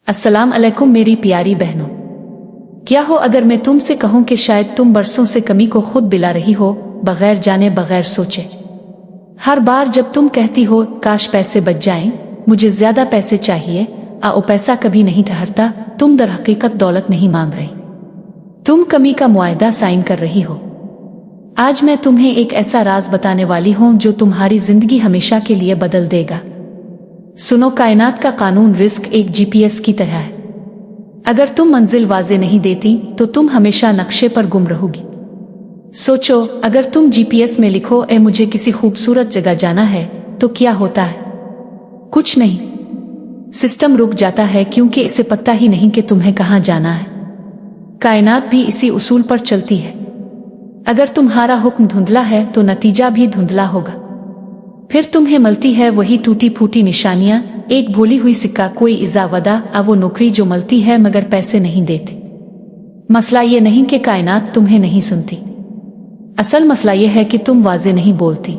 अस्सलाम अलैकुम मेरी प्यारी बहनों, क्या हो अगर मैं तुमसे कहूं कि शायद तुम बरसों से कमी को खुद बिला रही हो, बगैर जाने बगैर सोचे। हर बार जब तुम कहती हो काश पैसे बच जाएं, मुझे ज्यादा पैसे चाहिए, आओ पैसा कभी नहीं ठहरता। तुम दर हकीकत दौलत नहीं मांग रही, तुम कमी का मुआहदा साइन कर रही हो। आज मैं तुम्हें एक ऐसा राज बताने वाली हूं जो तुम्हारी जिंदगी हमेशा के लिए बदल देगा। सुनो, कायनात का कानून रिस्क एक जीपीएस की तरह है। अगर तुम मंजिल वाजे नहीं देती तो तुम हमेशा नक्शे पर गुम रहोगी। सोचो, अगर तुम जीपीएस में लिखो मुझे किसी खूबसूरत जगह जाना है, तो क्या होता है? कुछ नहीं। सिस्टम रुक जाता है क्योंकि इसे पता ही नहीं कि तुम्हें कहां जाना है। कायनात भी इसी उसूल पर चलती है। अगर तुम्हारा हुक्म धुंधला है तो नतीजा भी धुंधला होगा। फिर तुम्हें मिलती है वही टूटी फूटी निशानियां, एक भूली हुई सिक्का, कोई इजावदा, वो नौकरी जो मिलती है मगर पैसे नहीं देती। मसला ये नहीं कि कायनात तुम्हें नहीं सुनती, असल मसला ये है कि तुम वाजे नहीं बोलती।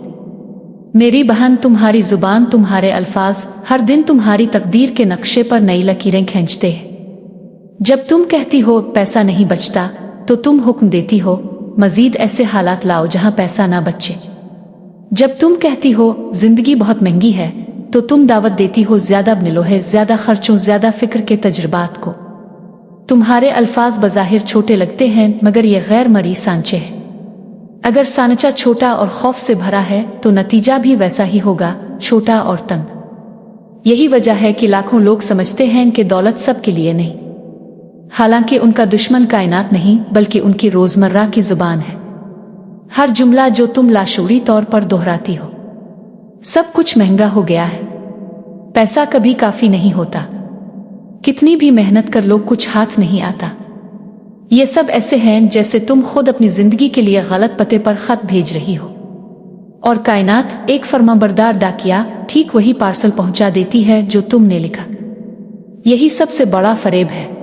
मेरी बहन, तुम्हारी जुबान, तुम्हारे अल्फाज हर दिन तुम्हारी तकदीर के नक्शे पर नई लकीरें खींचते हैं। जब तुम कहती हो पैसा नहीं बचता, तो तुम हुक्म देती हो मजीद ऐसे हालात लाओ जहां पैसा ना बचे। जब तुम कहती हो जिंदगी बहुत महंगी है, तो तुम दावत देती हो ज्यादा मिलो है, ज्यादा खर्चों, ज्यादा फिक्र के तजुर्बात को। तुम्हारे अल्फाज बज़ाहिर छोटे लगते हैं मगर ये गैर मरी सांचे हैं। अगर सांचा छोटा और खौफ से भरा है तो नतीजा भी वैसा ही होगा, छोटा और तंग। यही वजह है कि लाखों लोग समझते हैं कि दौलत सबके लिए नहीं, हालांकि उनका दुश्मन कायनात नहीं बल्कि उनकी रोजमर्रा की जुबान है। हर जुमला जो तुम लाशूरी तौर पर दोहराती हो, सब कुछ महंगा हो गया है, पैसा कभी काफी नहीं होता, कितनी भी मेहनत कर लो कुछ हाथ नहीं आता। ये सब ऐसे हैं जैसे तुम खुद अपनी जिंदगी के लिए गलत पते पर खत भेज रही हो और कायनात एक फर्माबरदार डाकिया ठीक वही पार्सल पहुंचा देती है जो तुमने लिखा। यही सबसे बड़ा फरेब है।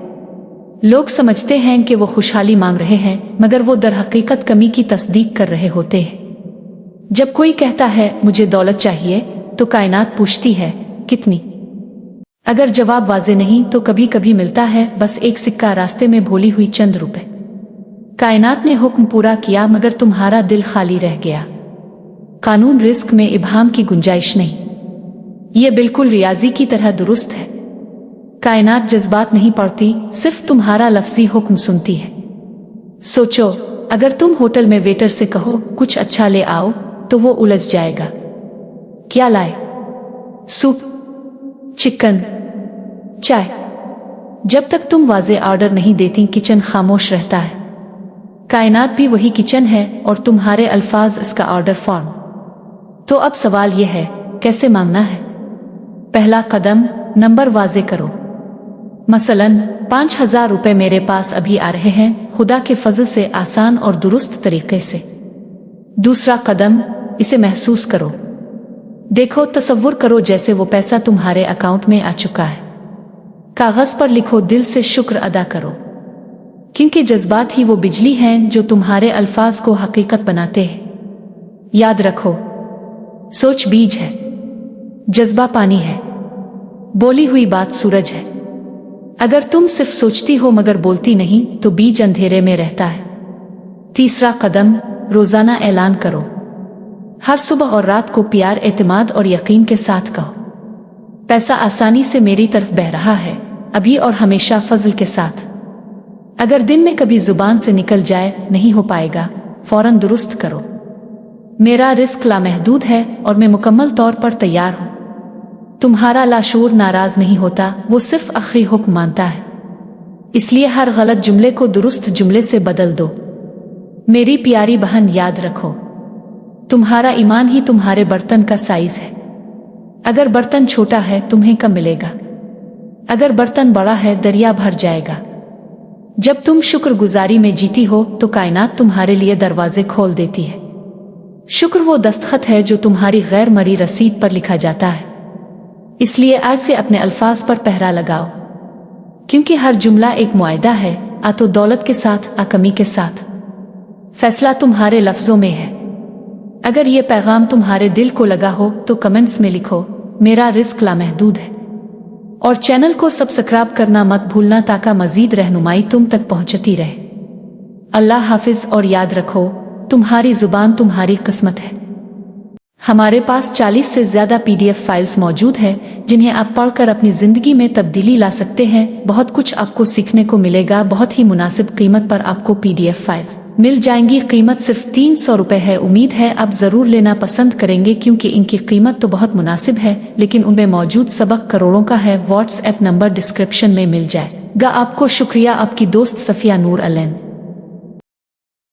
लोग समझते हैं कि वो खुशहाली मांग रहे हैं मगर वो दर हकीकत कमी की तस्दीक कर रहे होते हैं। जब कोई कहता है मुझे दौलत चाहिए, तो कायनात पूछती है कितनी। अगर जवाब वाजे नहीं तो कभी कभी मिलता है बस एक सिक्का, रास्ते में भोली हुई चंद रुपए। कायनात ने हुक्म पूरा किया मगर तुम्हारा दिल खाली रह गया। कानून रिस्क में इबाहम की गुंजाइश नहीं, ये बिल्कुल रियाजी की तरह दुरुस्त है। कायनात जज्बात नहीं पढ़ती, सिर्फ तुम्हारा लफ्जी हुक्म सुनती है। सोचो, अगर तुम होटल में वेटर से कहो कुछ अच्छा ले आओ, तो वो उलझ जाएगा। क्या लाए? सूप, चिकन, चाय। जब तक तुम वाजे ऑर्डर नहीं देती किचन खामोश रहता है। कायनात भी वही किचन है और तुम्हारे अल्फाज इसका ऑर्डर फॉर्म। तो अब सवाल यह है, कैसे मांगना है? पहला कदम, नंबर वाजे करो। मसलन 5000 रुपए मेरे पास अभी आ रहे हैं, खुदा के फजल से आसान और दुरुस्त तरीके से। दूसरा कदम, इसे महसूस करो। देखो, तसव्वुर करो जैसे वो पैसा तुम्हारे अकाउंट में आ चुका है। कागज पर लिखो, दिल से शुक्र अदा करो, क्योंकि जज्बात ही वो बिजली हैं जो तुम्हारे अल्फाज को हकीकत बनाते हैं। याद रखो, सोच बीज है, जज्बा पानी है, बोली हुई बात सूरज है। अगर तुम सिर्फ सोचती हो मगर बोलती नहीं, तो बीज अंधेरे में रहता है। तीसरा कदम, रोजाना ऐलान करो। हर सुबह और रात को प्यार, एतमाद और यकीन के साथ कहो, पैसा आसानी से मेरी तरफ बह रहा है, अभी और हमेशा फजल के साथ। अगर दिन में कभी जुबान से निकल जाए नहीं हो पाएगा, फौरन दुरुस्त करो। मेरा रिस्क लामहदूद है और मैं मुकम्मल तौर पर तैयार हूं। तुम्हारा लाशूर नाराज नहीं होता, वो सिर्फ आखिरी हुक्म मानता है। इसलिए हर गलत जुमले को दुरुस्त जुमले से बदल दो। मेरी प्यारी बहन, याद रखो, तुम्हारा ईमान ही तुम्हारे बर्तन का साइज है। अगर बर्तन छोटा है तुम्हें कम मिलेगा, अगर बर्तन बड़ा है दरिया भर जाएगा। जब तुम शुक्रगुजारी में जीती हो तो कायनात तुम्हारे लिए दरवाजे खोल देती है। शुक्र वो दस्तखत है जो तुम्हारी गैर मरी रसीद पर लिखा जाता है। इसलिए आज से अपने अल्फाज पर पहरा लगाओ, क्योंकि हर जुमला एक मुआहदा है, आ तो दौलत के साथ, आ कमी के साथ। फैसला तुम्हारे लफ्जों में है। अगर ये पैगाम तुम्हारे दिल को लगा हो तो कमेंट्स में लिखो, मेरा रिस्क लामहदूद है। और चैनल को सब्सक्राइब करना मत भूलना ताकि मजीद रहनुमाई तुम तक पहुंचती रहे। अल्लाह हाफिज और याद रखो, तुम्हारी जुबान तुम्हारी किस्मत है। हमारे पास 40 से ज़्यादा PDF फाइल्स मौजूद हैं जिन्हें आप पढ़कर अपनी ज़िंदगी में तब्दीली ला सकते हैं। बहुत कुछ आपको सीखने को मिलेगा। बहुत ही मुनासिब कीमत पर आपको PDF फाइल्स मिल जाएंगी। कीमत सिर्फ 300 रुपये है। उम्मीद है आप ज़रूर लेना पसंद करेंगे क्योंकि इनकी कीमत तो बहुत मुनासिब है, लेकिन उनमें मौजूद सबक करोड़ों का है। व्हाट्सएप नंबर डिस्क्रिप्शन में मिल जाएगा। आपको शुक्रिया। आपकी दोस्त सफिया नूर अलैन।